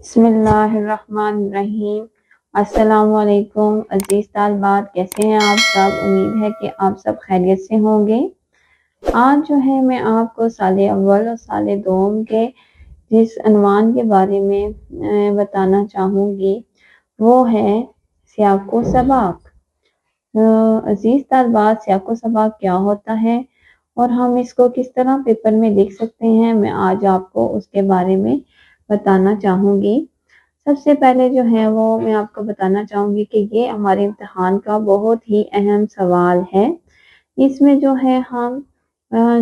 بسم اللہ الرحمن الرحیم۔ السلام علیکم عزیز طالبات، کیسے ہیں آپ سب؟ امید ہے کہ آپ سب خیریت سے ہوں گے۔ آج جو ہے میں آپ کو سال اول اور سال دوم کے جس عنوان کے بارے میں بتانا چاہوں گی وہ ہے سیاق و سباق۔ عزیز طالبات، سیاق و سباق کیا ہوتا ہے اور ہم اس کو کس طرح پیپر میں لکھ سکتے ہیں، میں آج آپ کو اس کے بارے میں بتانا چاہوں گی۔ سب سے پہلے جو ہے وہ میں آپ کو بتانا چاہوں گی کہ یہ ہمارے امتحان کا بہت ہی اہم سوال ہے۔ اس میں جو ہے ہم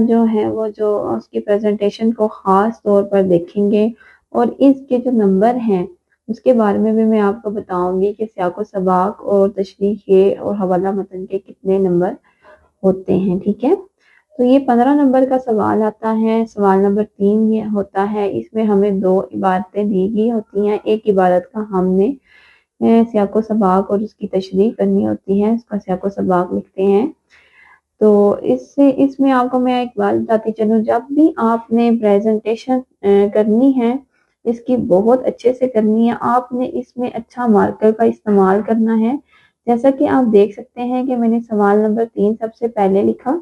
جو ہے وہ جو اس کی پریزنٹیشن کو خاص طور پر دیکھیں گے اور اس کے جو نمبر ہیں اس کے بارے میں بھی میں آپ کو بتاؤں گی کہ سیاق و سباق اور تشریح کے اور حوالہ متن کے کتنے نمبر ہوتے ہیں، ٹھیک ہے۔ تو یہ 15 نمبر کا سوال آتا ہے۔ سوال نمبر 3 یہ ہوتا ہے، اس میں ہمیں 2 عبارتیں دی گئی ہوتی ہیں۔ ایک عبارت کا ہم نے سیاق و سباق اور اس کی تشریح کرنی ہوتی ہے، اس کا سیاق و سباق لکھتے ہیں۔ تو اس میں آپ کو میں ایک بات بتاتی چلوں، جب بھی آپ نے پریزنٹیشن کرنی ہے اس کی بہت اچھے سے کرنی ہے، آپ نے اس میں اچھا مارکر کا استعمال کرنا ہے۔ جیسا کہ آپ دیکھ سکتے ہیں کہ میں نے سوال نمبر 3 سب سے پہلے لکھا،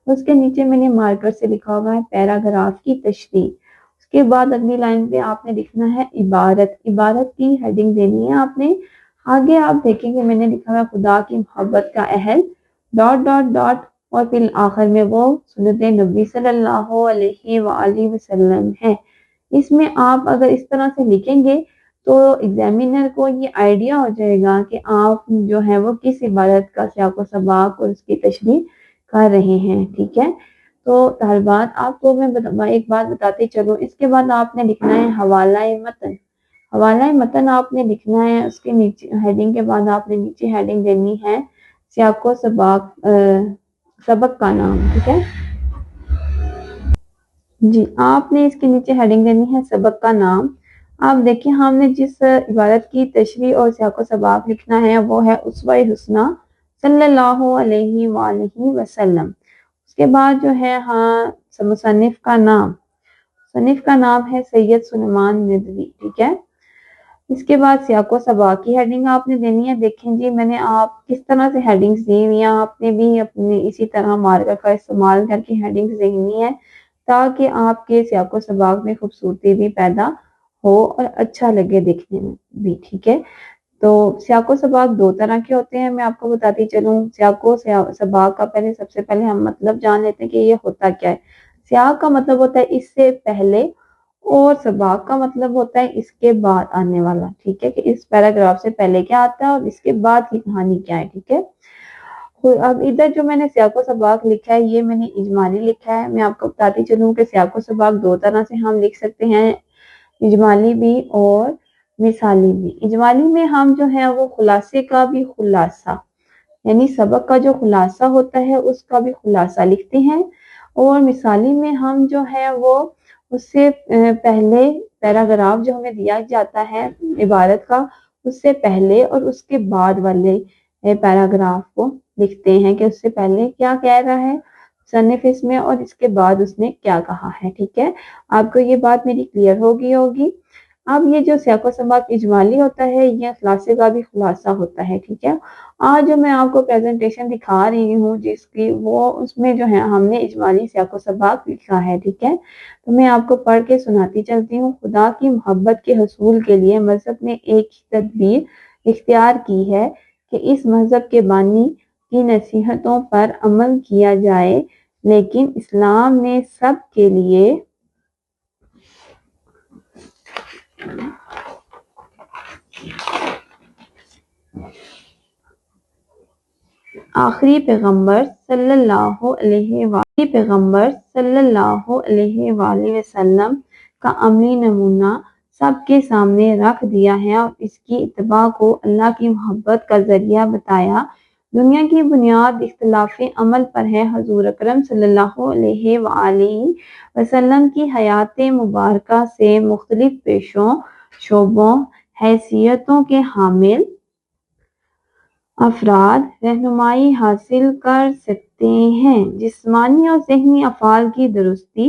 اس کے نیچے میں نے مارکر سے لکھا ہوا ہے پیراگراف کی تشریح۔ اس کے بعد اگلی لائن پہ آپ نے لکھنا ہے عبارت کی ہیڈنگ دینی ہے آپ نے۔ آگے آپ دیکھیں گے میں نے لکھا ہوا خدا کی محبت کا اہل .. اور پھر آخر میں وہ سنت نبی صلی اللہ علیہ وآلہ وسلم ہے۔ اس میں آپ اگر اس طرح سے لکھیں گے تو ایگزامینر کو یہ آئیڈیا ہو جائے گا کہ آپ جو ہے وہ کس عبارت کا سیاق و سباق اور اس کی تشریح کر رہے ہیں، ٹھیک ہے۔ تو طالبات آپ کو میں ایک بات بتاتے چلوں، اس کے بعد آپ نے لکھنا ہے حوالہ متن۔ حوالہ متن آپ نے لکھنا ہے، اس کے نیچے ہیڈنگ کے بعد آپ نے نیچے ہیڈنگ دینی ہے سیاق و سباق سبق کا نام، ٹھیک ہے جی۔ آپ نے اس کے نیچے ہیڈنگ دینی ہے سبق کا نام۔ آپ دیکھیں ہم نے جس عبارت کی تشریح اور سیاق و سباق لکھنا ہے وہ ہے اسوہ حسنہ صلی اللہ علیہ وآلہ وسلم۔ اس کے بعد جو ہے مصنف کا نام ہے سید سلیمان ندوی، ٹھیک ہے۔ اس کے بعد سیاق و سباق کی ہیڈنگ آپ نے دینی ہے۔ دیکھیں جی میں نے آپ کس طرح سے ہیڈنگز دی ہوئی ہیں، آپ نے بھی اپنے اسی طرح مارکر کا استعمال کر کے ہیڈنگز دینی ہے تاکہ آپ کے سیاق و سباق میں خوبصورتی بھی پیدا ہو اور اچھا لگے دیکھنے میں بھی، ٹھیک ہے۔ تو سیاق و سباق 2 طرح کے ہوتے ہیں، میں آپ کو بتاتی چلوں۔ سیاق و سباق کا سب سے پہلے ہم مطلب جان لیتے ہیں کہ یہ ہوتا کیا ہے۔ سیاق کا مطلب ہوتا ہے اس سے پہلے اور سباق کا مطلب ہوتا ہے اس کے بعد آنے والا، ٹھیک ہے، کہ اس پیراگراف سے پہلے کیا آتا ہے اور اس کے بعد کی کہانی کیا ہے، ٹھیک ہے۔ اب ادھر جو میں نے سیاق و سباق لکھا ہے یہ میں نے اجمالی لکھا ہے۔ میں آپ کو بتاتی چلوں کہ سیاق و سباق 2 طرح سے ہم لکھ سکتے ہیں، اجمالی بھی اور مثالی بھی۔ اجمالی میں ہم جو ہے وہ خلاصے کا بھی خلاصہ، یعنی سبق کا جو خلاصہ ہوتا ہے اس کا بھی خلاصہ لکھتے ہیں، اور مثالی میں ہم جو ہے وہ اس سے پہلے پیراگراف جو ہمیں دیا جاتا ہے عبارت کا، اس سے پہلے اور اس کے بعد والے پیراگراف کو لکھتے ہیں کہ اس سے پہلے کیا کہہ رہا ہے مصنف اس میں اور اس کے بعد اس نے کیا کہا ہے، ٹھیک ہے۔ آپ کو یہ بات میری کلیئر ہوگی۔ اب یہ جو سیاق و سباق اجمالی ہوتا ہے یہ خلاصے کا بھی خلاصہ ہوتا ہے، ٹھیک ہے۔ آج جو میں آپ کو پریزنٹیشن دکھا رہی ہوں جس کی وہ اس میں جو ہے ہم نے اجمالی سیاق و سباق لکھا ہے، ٹھیک ہے۔ تو میں آپ کو پڑھ کے سناتی چلتی ہوں۔ خدا کی محبت کے حصول کے لیے مذہب نے ایک تدبیر اختیار کی ہے کہ اس مذہب کے بانی کی نصیحتوں پر عمل کیا جائے، لیکن اسلام نے سب کے لیے آخری پیغمبر صلی اللہ علیہ وآلہ وسلم کا عملی نمونہ سب کے سامنے رکھ دیا ہے اور اس کی اتباع کو اللہ کی محبت کا ذریعہ بتایا۔ دنیا کی بنیاد اختلاف عمل پر ہے۔ حضور اکرم صلی اللہ علیہ وآلہ وسلم کی حیات مبارکہ سے مختلف پیشوں، شعبوں، حیثیتوں کے حامل افراد رہنمائی حاصل کر سکتے ہیں۔ جسمانی اور ذہنی افعال کی درستی،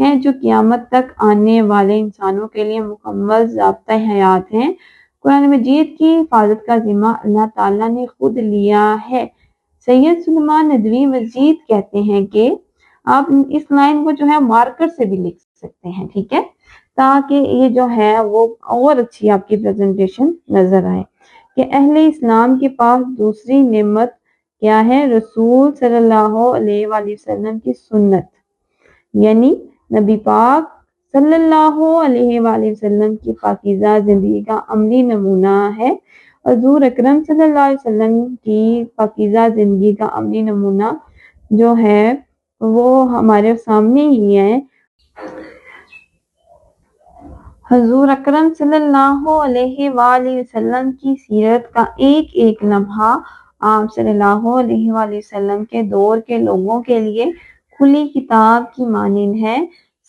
ہیں جو قیامت تک آنے والے انسانوں کے لیے مکمل ضابطۂ حیات ہیں۔ قرآن مجید کی حفاظت کا ذمہ اللہ تعالیٰ نے خود لیا ہے۔ سید سلیمان ندوی مزید کہتے ہیں کہ آپ اس لائن کو جو ہے مارکر سے بھی لکھ سکتے ہیں، ٹھیک ہے، تاکہ یہ جو ہے وہ اور اچھی آپ کی پریزنٹیشن نظر آئے کہ اہل اسلام کے پاس دوسری نعمت کیا ہے؟ رسول صلی اللہ علیہ وآلہ وسلم کی سنت، یعنی نبی پاک صلی اللہ علیہ وآلہ وسلم کی پاکیزہ زندگی کا عملی نمونہ ہے۔ حضور اکرم صلی اللہ علیہ وسلم کی پاکیزہ زندگی کا عملی نمونہ جو ہے وہ ہمارے سامنے ہی ہے۔ حضور اکرم صلی اللہ علیہ وآلہ وسلم کی سیرت کا ایک ایک لمحہ آپ صلی اللہ علیہ وآلہ وسلم کے دور کے لوگوں کے لیے کھلی کتاب کی مانند ہے۔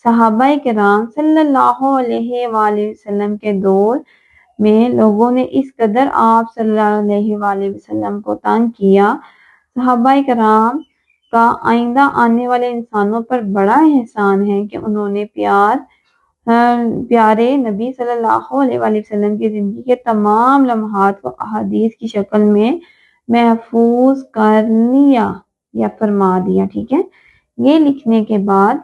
صحابہ کرام صلی اللہ علیہ وآلہ وسلم کے دور میں لوگوں نے اس قدر آپ صلی اللہ علیہ وآلہ وسلم کو تنگ کیا۔ صحابہ کرام کا آئندہ آنے والے انسانوں پر بڑا احسان ہے کہ انہوں نے پیارے نبی صلی اللہ علیہ وآلہ وسلم کی زندگی کے تمام لمحات کو احادیث کی شکل میں محفوظ کر لیا یا فرما دیا، ٹھیک ہے۔ یہ لکھنے کے بعد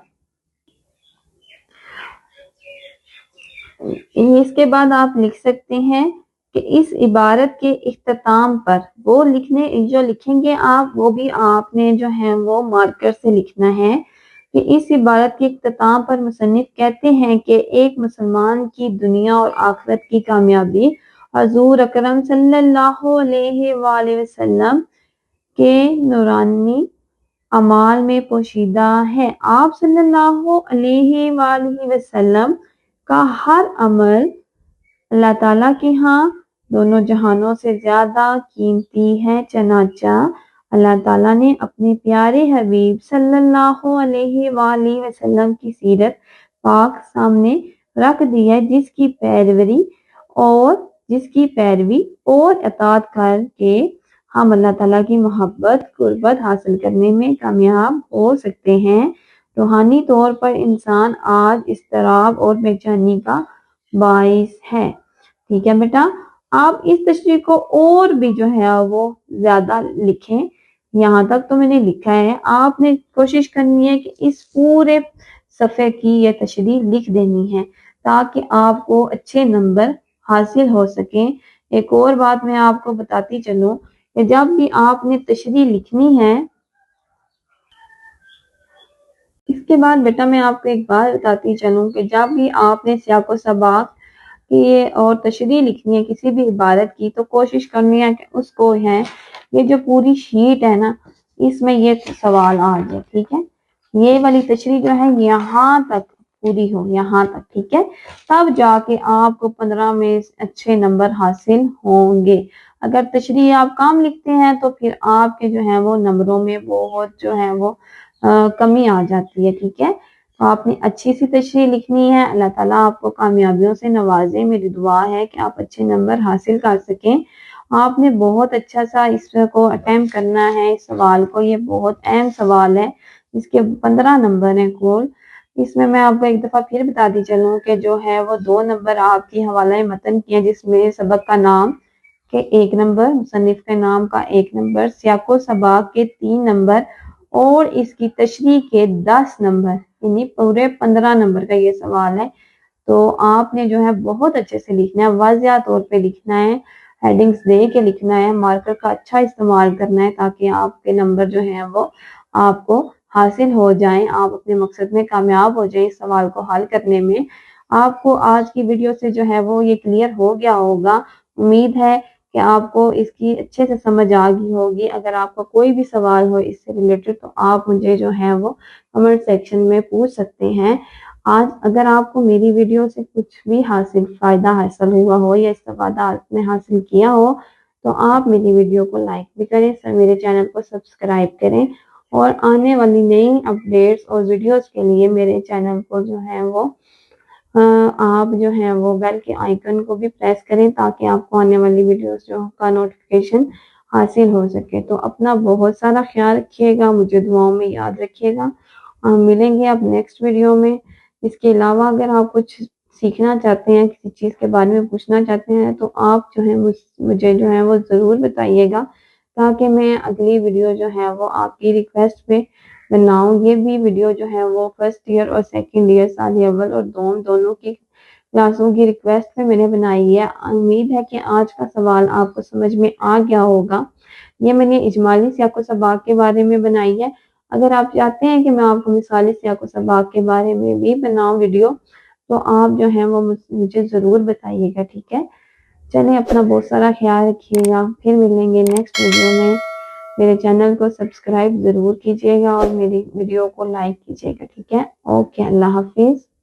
اس کے بعد آپ لکھ سکتے ہیں کہ اس عبارت کے اختتام پر وہ جو لکھیں گے آپ، وہ بھی آپ نے جو ہے وہ مارکر سے لکھنا ہے کہ اس عبارت کے اختتام پر مصنف کہتے ہیں کہ ایک مسلمان کی دنیا اور آخرت کی کامیابی حضور اکرم صلی اللہ علیہ وآلہ وسلم کے نورانی اعمال میں پوشیدہ ہے۔ آپ صلی اللہ علیہ وآلہ وسلم کا ہر عمل اللہ تعالیٰ کے ہاں دونوں جہانوں سے زیادہ قیمتی ہے، چنانچہ اللہ تعالیٰ نے اپنے پیارے حبیب صلی اللہ علیہ وآلہ وسلم کی سیرت پاک سامنے رکھ دی ہے، جس کی پیروی اور اطاعت کر کے ہم اللہ تعالیٰ کی محبت قربت حاصل کرنے میں کامیاب ہو سکتے ہیں۔ روحانی طور پر انسان آج اضطراب اور بے چینی کا باعث ہے، ٹھیک ہے بیٹا۔ آپ اس تشریح کو اور بھی جو ہے وہ زیادہ لکھیں، یہاں تک تو میں نے لکھا ہے، آپ نے کوشش کرنی ہے کہ اس پورے صفحے کی یہ تشریح لکھ دینی ہے تاکہ آپ کو اچھے نمبر حاصل ہو سکیں۔ ایک اور بات میں آپ کو بتاتی چلوں کہ جب بھی آپ نے تشریح لکھنی ہے، اس کے بعد بیٹا میں آپ کو ایک بات بتاتی چلوں کہ جب بھی آپ نے سیاق و سباق کی اور تشریح لکھنی ہے کسی بھی عبارت کی، تو کوشش کرنی ہے کہ اس کو ہے یہ جو پوری شیٹ ہے نا، اس میں یہ سوال آ جائے، ٹھیک ہے۔ یہ والی تشریح جو ہے یہاں تک پوری ہو، یہاں تک، ٹھیک ہے، تب جا کے آپ کو 15 میں اچھے نمبر حاصل ہوں گے۔ اگر تشریح آپ کام لکھتے ہیں تو پھر آپ کے جو ہے وہ نمبروں میں بہت جو ہے وہ کمی آ جاتی ہے، ٹھیک ہے۔ تو آپ نے اچھی سی تشریح لکھنی ہے، اللہ تعالیٰ آپ کو کامیابیوں سے نوازے۔ میری دعا ہے کہ آپ اچھے نمبر حاصل کر سکیں۔ آپ نے بہت اچھا سا اس کو اٹیمپٹ کرنا ہے، اس سوال کو، یہ بہت اہم سوال ہے، اس کے 15 نمبر ہیں کل۔ اس میں آپ کو ایک دفعہ پھر بتاتی چلوں کہ جو ہے وہ 2 نمبر آپ کی حوالہ متن کی ہیں، جس میں سبق کا نام کے 1 نمبر، مصنف کے نام کا 1 نمبر، سیاق و سباق کے 3 نمبر اور اس کی تشریح کے 10 نمبر، یعنی پورے 15 نمبر کا یہ سوال ہے۔ تو آپ نے جو ہے بہت اچھے سے لکھنا ہے، واضح طور پہ لکھنا ہے، ہیڈنگز دے کے لکھنا ہے، مارکر کا اچھا استعمال کرنا ہے تاکہ آپ کے نمبر جو ہیں وہ آپ کو حاصل ہو جائیں، آپ اپنے مقصد میں کامیاب ہو جائیں۔ اس سوال کو حل کرنے میں آپ کو آج کی ویڈیو سے جو ہے وہ یہ کلیئر ہو گیا ہوگا۔ امید ہے کہ آپ کو اس کی اچھے سے سمجھ آ گئی ہوگی۔ اگر آپ کا کوئی بھی سوال ہو اس سے ریلیٹڈ تو آپ مجھے جو ہے وہ کمنٹ سیکشن میں پوچھ سکتے ہیں۔ آج اگر آپ کو میری ویڈیو سے کچھ بھی فائدہ حاصل ہوا ہو یا استفادہ آپ نے حاصل کیا ہو تو آپ میری ویڈیو کو لائک بھی کریں، میرے چینل کو سبسکرائب کریں، اور آنے والی نئی اپڈیٹس اور ویڈیوز کے لیے میرے چینل کو جو ہے وہ آپ جو ہے وہ بیل کے آئیکن کو بھی پریس کریں تاکہ آپ کو آنے والی ویڈیوز جو کا نوٹیفیکیشن حاصل ہو سکے۔ تو اپنا بہت سارا خیال رکھیے گا، مجھے دعاؤں میں یاد رکھیے گا۔ ملیں گے اب نیکسٹ ویڈیو میں۔ اس کے علاوہ اگر آپ کچھ سیکھنا چاہتے ہیں، کسی چیز کے بارے میں پوچھنا چاہتے ہیں تو آپ جو ہے مجھے جو ہے وہ ضرور بتائیے گا، تاکہ میں اگلی ویڈیو جو ہے وہ آپ کی ریکویسٹ پہ بناؤں۔ یہ بھی ویڈیو جو ہے وہ فرسٹ ایئر اور سیکنڈ ایئر سال اول اور دوم دونوں کی کلاسوں کی ریکویسٹ پہ میں نے بنائی ہے۔ امید ہے کہ آج کا سوال آپ کو سمجھ میں آ گیا ہوگا۔ یہ میں نے اجمالی سیاق و سباق کے بارے میں بنائی ہے۔ اگر آپ چاہتے ہیں کہ میں آپ کو مثالی سیاق و سباق کے بارے میں بھی بناؤں ویڈیو، تو آپ جو ہیں وہ مجھے ضرور بتائیے گا، ٹھیک ہے؟ چلیں، اپنا بہت سارا خیال رکھیے گا، پھر ملیں گے نیکسٹ ویڈیو میں۔ میرے چینل کو سبسکرائب ضرور کیجیے گا اور میری ویڈیو کو لائک کیجیے گا، ٹھیک ہے؟ اوکے، اللہ حافظ۔